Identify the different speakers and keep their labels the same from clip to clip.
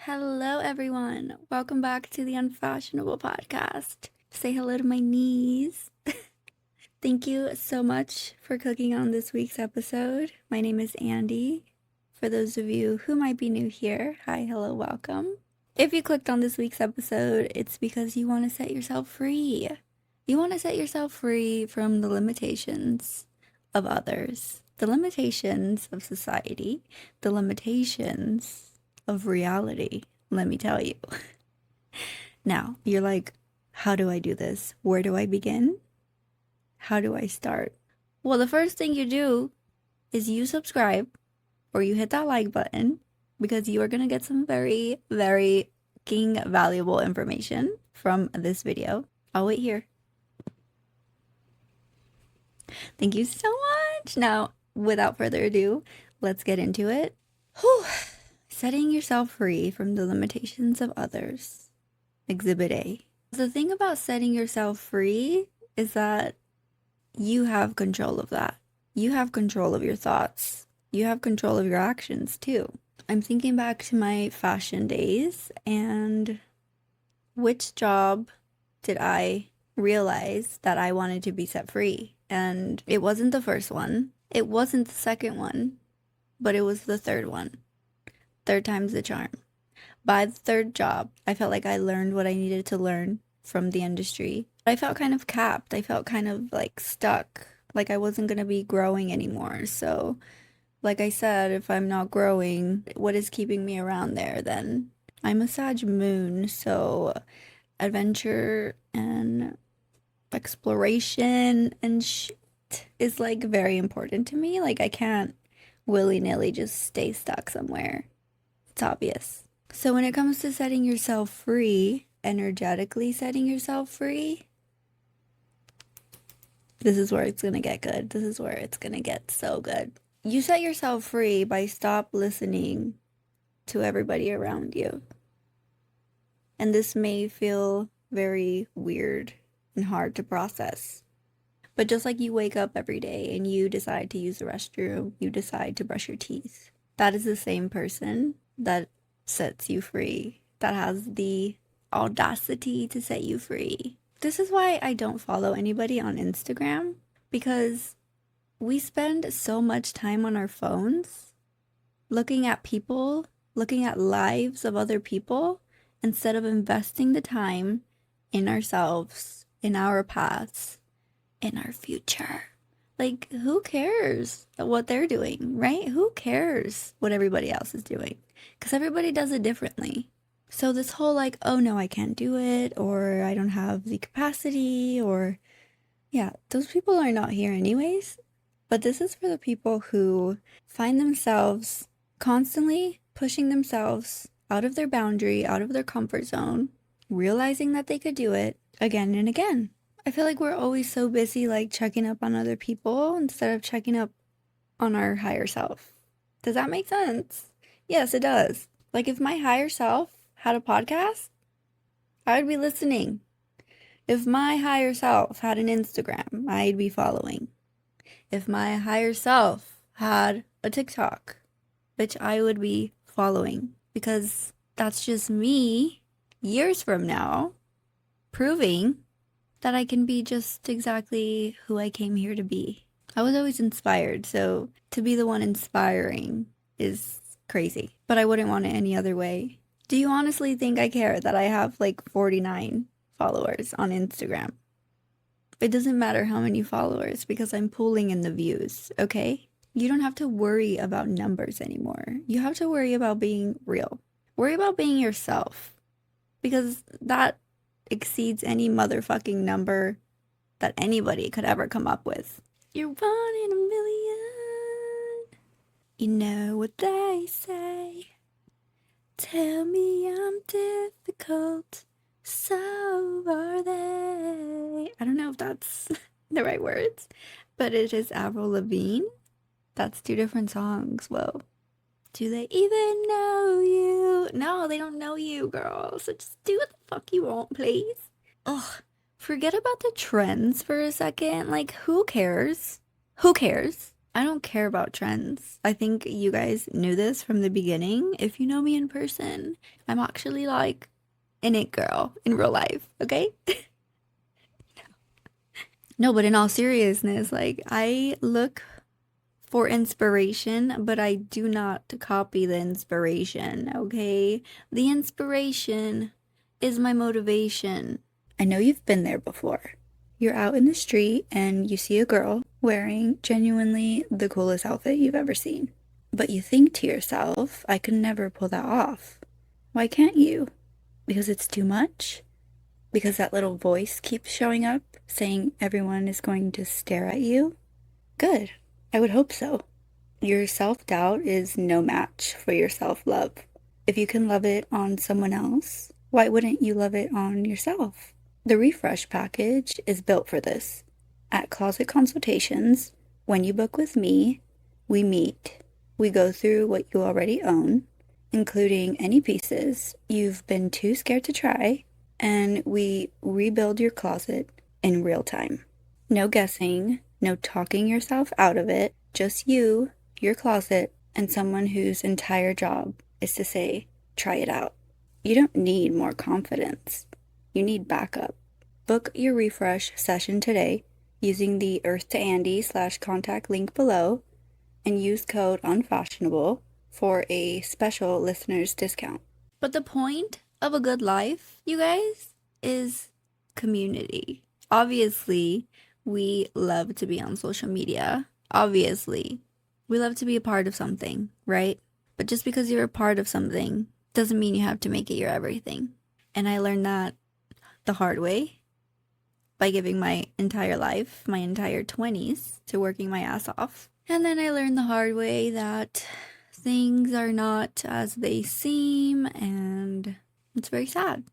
Speaker 1: Hello, everyone. Welcome back to the Unfashionable podcast. Say hello to my knees. Thank you so much for clicking on this week's episode. My name is Andi. For those of you who might be new here, hi, hello, welcome. If you clicked on this week's episode, it's because you want to set yourself free. You want to set yourself free from the limitations of others, the limitations of society, the limitations of reality, let me tell you. Now, you're like, how do I do this? Where do I begin? How do I start? Well, the first thing you do is you subscribe or you hit that like button because you are going to get some very, very valuable information from this video. I'll wait here. Thank you so much. Now, without further ado, let's get into it. Whew. Setting yourself free from the limitations of others. Exhibit A. The thing about setting yourself free is that you have control of that. You have control of your thoughts. You have control of your actions too. I'm thinking back to my fashion days and which job did I realize that I wanted to be set free? And it wasn't the first one. It wasn't the second one, but it was the third one. Third time's the charm. By the third job, I felt like I learned what I needed to learn from the industry. I felt kind of capped. I felt kind of like stuck, like I wasn't going to be growing anymore. So, like I said, if I'm not growing, what is keeping me around there then? I'm a Sag moon, so adventure and exploration and shit is like very important to me. Like I can't willy-nilly just stay stuck somewhere. It's obvious. So when it comes to setting yourself free, energetically setting yourself free, this is where it's gonna get good. This is where it's gonna get so good. You set yourself free by stop listening to everybody around you. And this may feel very weird and hard to process. But just like you wake up every day and you decide to use the restroom, you decide to brush your teeth, that is the same person that sets you free, that has the audacity to set you free. This is why I don't follow anybody on Instagram, because we spend so much time on our phones looking at people, looking at lives of other people, instead of investing the time in ourselves, in our paths, in our future. Like, who cares what they're doing, right? Who cares what everybody else is doing? Because everybody does it differently. So this whole like, oh no, I can't do it, or I don't have the capacity, or yeah, those people are not here anyways. But this is for the people who find themselves constantly pushing themselves out of their boundary, out of their comfort zone, realizing that they could do it again and again. I feel like we're always so busy like checking up on other people instead of checking up on our higher self. Does that make sense? Yes, it does. Like if my higher self had a podcast, I would be listening. If my higher self had an Instagram, I'd be following. If my higher self had a TikTok, which I would be following, because that's just me years from now proving that I can be just exactly who I came here to be. I was always inspired, so to be the one inspiring is crazy, but I wouldn't want it any other way. Do you honestly think I care that I have like 49 followers on Instagram? It doesn't matter how many followers because I'm pulling in the views, okay? You don't have to worry about numbers anymore. You have to worry about being real. Worry about being yourself, because that exceeds any motherfucking number that anybody could ever come up with. You're 1 in a million. You know what they say. Tell me I'm difficult, so are they. I don't know if that's the right words, but it is Avril Lavigne. That's 2 different songs. Whoa. Do they even know you? No, they don't know you, girl. So just do what the fuck you want, please. Ugh. Forget about the trends for a second. Like, who cares? Who cares? I don't care about trends. I think you guys knew this from the beginning. If you know me in person, I'm actually like an it girl in real life, okay? No, but in all seriousness, like I look for inspiration, but I do not copy the inspiration, okay? The inspiration is my motivation. I know you've been there before. You're out in the street and you see a girl wearing genuinely the coolest outfit you've ever seen. But you think to yourself, I could never pull that off. Why can't you? Because it's too much? Because that little voice keeps showing up saying everyone is going to stare at you? Good. I would hope so. Your self-doubt is no match for your self-love. If you can love it on someone else, why wouldn't you love it on yourself? The refresh package is built for this. At Closet Consultations, when you book with me, we meet. We go through what you already own, including any pieces you've been too scared to try, and we rebuild your closet in real time. No guessing, no talking yourself out of it, just you, your closet, and someone whose entire job is to say, try it out. You don't need more confidence. You need backup. Book your refresh session today using the Earth to Andi / contact link below and use code unfashionable for a special listener's discount. But the point of a good life, you guys, is community. Obviously, we love to be on social media. Obviously, we love to be a part of something, right? But just because you're a part of something doesn't mean you have to make it your everything. And I learned that the hard way by giving my entire life, my entire 20s, to working my ass off. And then I learned the hard way that things are not as they seem, and it's very sad.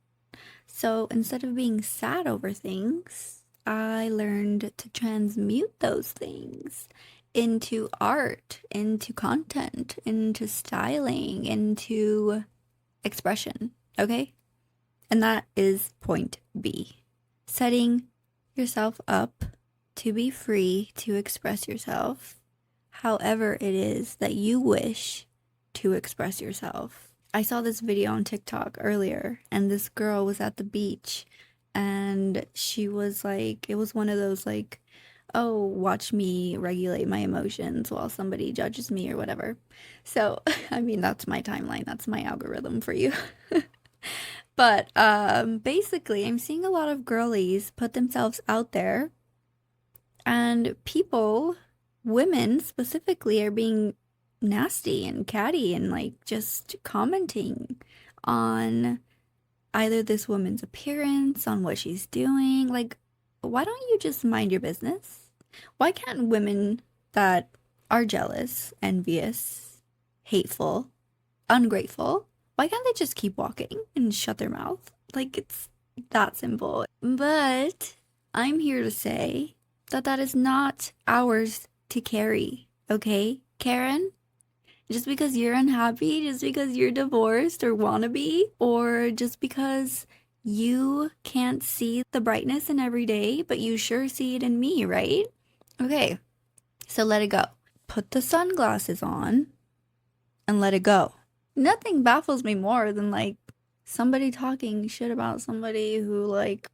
Speaker 1: So instead of being sad over things, I learned to transmute those things into art, into content, into styling, into expression, okay? And that is point B. Setting yourself up to be free to express yourself however it is that you wish to express yourself. I saw this video on TikTok earlier, and this girl was at the beach, and she was like, it was one of those like, oh, watch me regulate my emotions while somebody judges me or whatever. So, I mean, that's my timeline, that's my algorithm for you. But basically, I'm seeing a lot of girlies put themselves out there, and people, women specifically, are being nasty and catty and like just commenting on either this woman's appearance, on what she's doing. Like, why don't you just mind your business? Why can't women that are jealous, envious, hateful, ungrateful, why can't they just keep walking and shut their mouth? Like, it's that simple. But I'm here to say that that is not ours to carry, okay, Karen? Just because you're unhappy, just because you're divorced or wanna be, or just because you can't see the brightness in every day, but you sure see it in me, right? Okay, so let it go. Put the sunglasses on and let it go. Nothing baffles me more than like somebody talking shit about somebody who like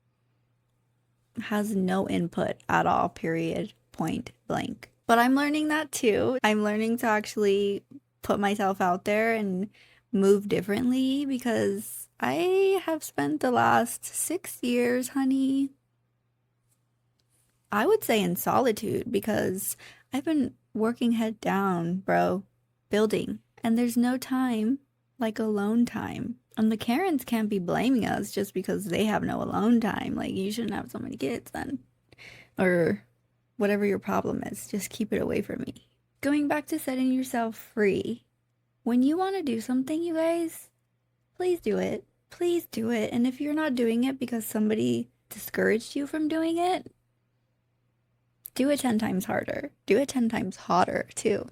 Speaker 1: has no input at all, period, point blank. But I'm learning that too. I'm learning to actually put myself out there and move differently because I have spent the last 6 years, honey, I would say in solitude because I've been working head down, bro, building. And there's no time like alone time. And the Karens can't be blaming us just because they have no alone time. Like, you shouldn't have so many kids then. Or whatever your problem is, just keep it away from me. Going back to setting yourself free. When you want to do something, you guys, please do it. Please do it. And if you're not doing it because somebody discouraged you from doing it, do it 10 times harder. Do it 10 times hotter, too.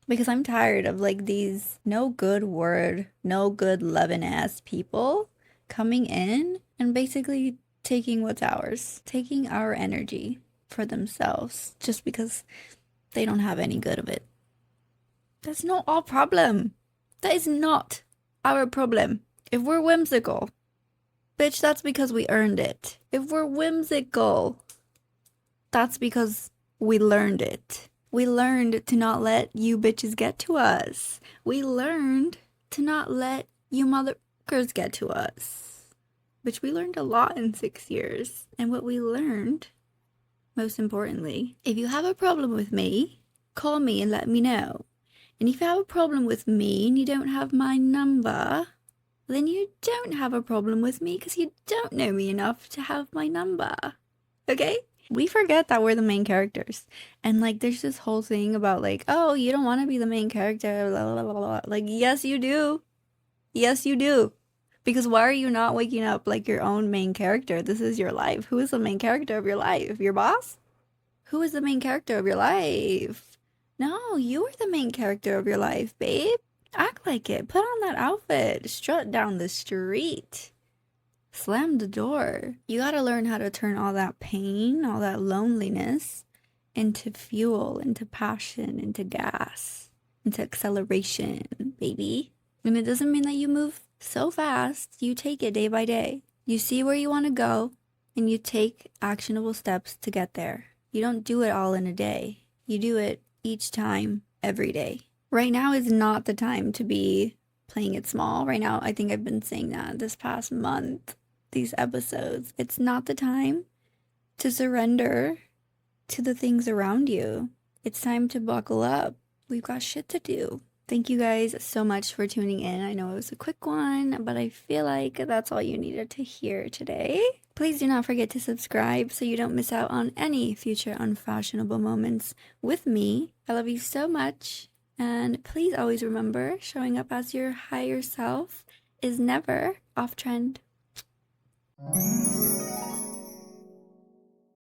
Speaker 1: Because I'm tired of like these no good word, no good loving ass people coming in and basically taking what's ours, taking our energy for themselves just because they don't have any good of it. That's not our problem. That is not our problem. If we're whimsical, bitch, that's because we earned it. If we're whimsical, that's because we learned it. We learned to not let you bitches get to us. We learned to not let you motherfuckers get to us. Bitch, we learned a lot in 6 years. And what we learned, most importantly, if you have a problem with me, call me and let me know. And if you have a problem with me and you don't have my number, then you don't have a problem with me because you don't know me enough to have my number. Okay? We forget that we're the main characters. And like there's this whole thing about like, oh, you don't want to be the main character, blah, blah, blah, blah. Like, yes, you do. Yes, you do. Because why are you not waking up like your own main character? This is your life. Who is the main character of your life? Your boss? Who is the main character of your life? No, you are the main character of your life, babe. Act like it. Put on that outfit. Strut down the street. Slam the door. You gotta learn how to turn all that pain, all that loneliness into fuel, into passion, into gas, into acceleration, baby. And it doesn't mean that you move so fast. You take it day by day. You see where you want to go, and you take actionable steps to get there. You don't do it all in a day. You do it each time, every day. Right now is not the time to be playing it small. Right now, I think I've been saying that this past month, these episodes. It's not the time to surrender to the things around you. It's time to buckle up. We've got shit to do. Thank you guys so much for tuning in. I know it was a quick one, but I feel like that's all you needed to hear today. Please do not forget to subscribe so you don't miss out on any future unfashionable moments with me. I love you so much. And please always remember, showing up as your higher self is never off trend.